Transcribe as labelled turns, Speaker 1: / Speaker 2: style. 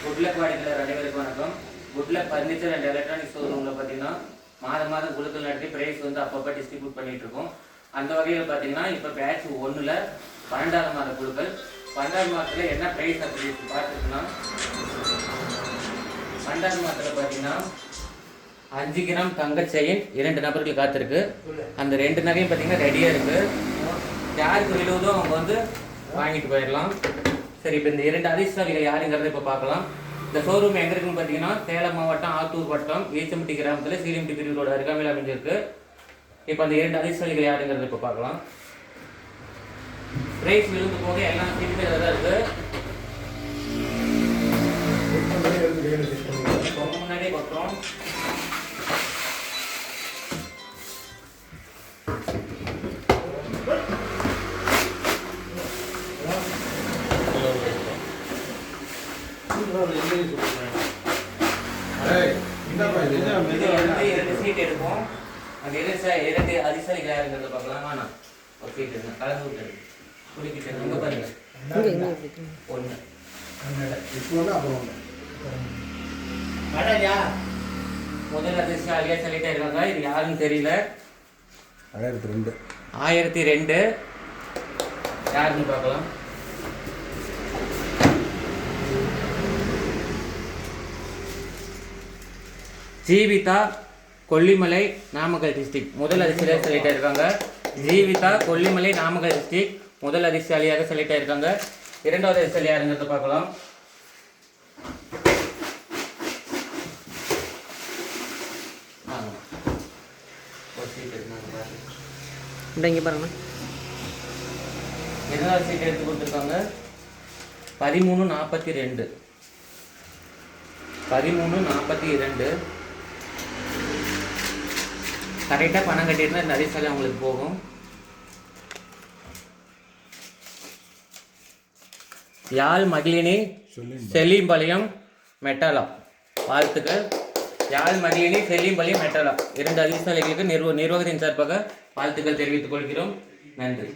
Speaker 1: Good luck வாடிக்கையாளர் அனைவருக்கும் வணக்கம். குட்லக் ஃபர்னிச்சர் அண்ட் எலக்ட்ரானிக்ஸ் ஷோரூமில் பார்த்தீங்கன்னா மாதம் குழுக்கள் நடத்தி ப்ரைஸ் வந்து அப்பப்போ டிஸ்ட்ரிபியூட் பண்ணிட்டு இருக்கோம். அந்த வகையில் பார்த்தீங்கன்னா இப்போ பேட்ச் 1ல் 12வது மாத குழுக்கள் 12வது மாதத்தில் என்ன ப்ரைஸ் அப்படி பார்த்துட்டுன்னா 12வது மாதத்தில் பார்த்தீங்கன்னா 5 கிராம் தங்க செயின் 2 நபர்கள் காத்திருக்கு. அந்த 2 நகையும் பார்த்தீங்கன்னா ரெடியாக இருக்குது. யாருக்கு விழுவதோ அவங்க வந்து வாங்கிட்டு போயிடலாம். சரி, இப்போ இந்த 2 அதிர்ஷ்டசாலிகள் யாருங்கிறத இப்போ பார்க்கலாம். இந்த ஷோரூம் எங்கே இருக்குன்னு பார்த்தீங்கன்னா சேலம் மாவட்டம் ஆத்தூர் வட்டம் ஈச்சம்பட்டி கிராமத்தில் சீலிம்பட்டி பிரிவு ரோடு அருகாமையில் அமைஞ்சிருக்கு. இப்போ அந்த 2 அதிர்ஷ்டசாலிகள் யாருங்கிறத இப்போ பார்க்கலாம். பிரைஸ் விழுந்து போக எல்லாம் சீட்டுமே தான் இருக்குது. முன்னாடியே கொட்டுறோம். சீட் எடுப்போம். அந்த 2 அதிர்ஷ்டசாலிகள் யாருங்கிறத பார்க்கலாம். வேணாம், ஒரு சீட் எடுங்க, கலந்து விட்டு குடிக்கிட்டு இங்கே பாருங்க. 1 முதல் அதிர்ஷ்டசாலியா சொல்லிட்டே இருக்காங்க. இது யாருன்னு தெரியல. 1002 யாருன்னு பார்க்கலாம். ஜீவிதா, கொல்லிமலை, நாமக்கல் டிஸ்ட்ரிக்ட் முதல் அதிர்ஷ்டசாலியாக செலக்ட் ஆயிருக்காங்க. ஜீவிதா, கொல்லிமலை, நாமக்கல் டிஸ்ட்ரிக்ட் முதல் அதிர்ஷ்டசாலியாக செலக்ட் ஆயிருக்காங்க. 2வது அதிர்ஷ்டசாலி யாருங்கிறத பார்க்கலாம். பாருங்க, 2வது சீட் எடுத்து கொடுத்துருக்காங்க. 1342 கரெக்டாக பணம் கட்டியிருந்தா இந்த அதிர்ஷ்டம் அவங்களுக்கு போகும். யாழ் மகிழினி செல்லிம்பாளையம் மெட்டாலா வாழ்த்துக்கள். யாழ் மகிழினி செல்லிம்பாளையம் மெட்டாலா 2 அதிர்ஷ்டசாலிகளுக்கு நிர்வாகத்தின் சார்பாக வாழ்த்துக்கள் தெரிவித்துக் கொள்கிறோம். நன்றி.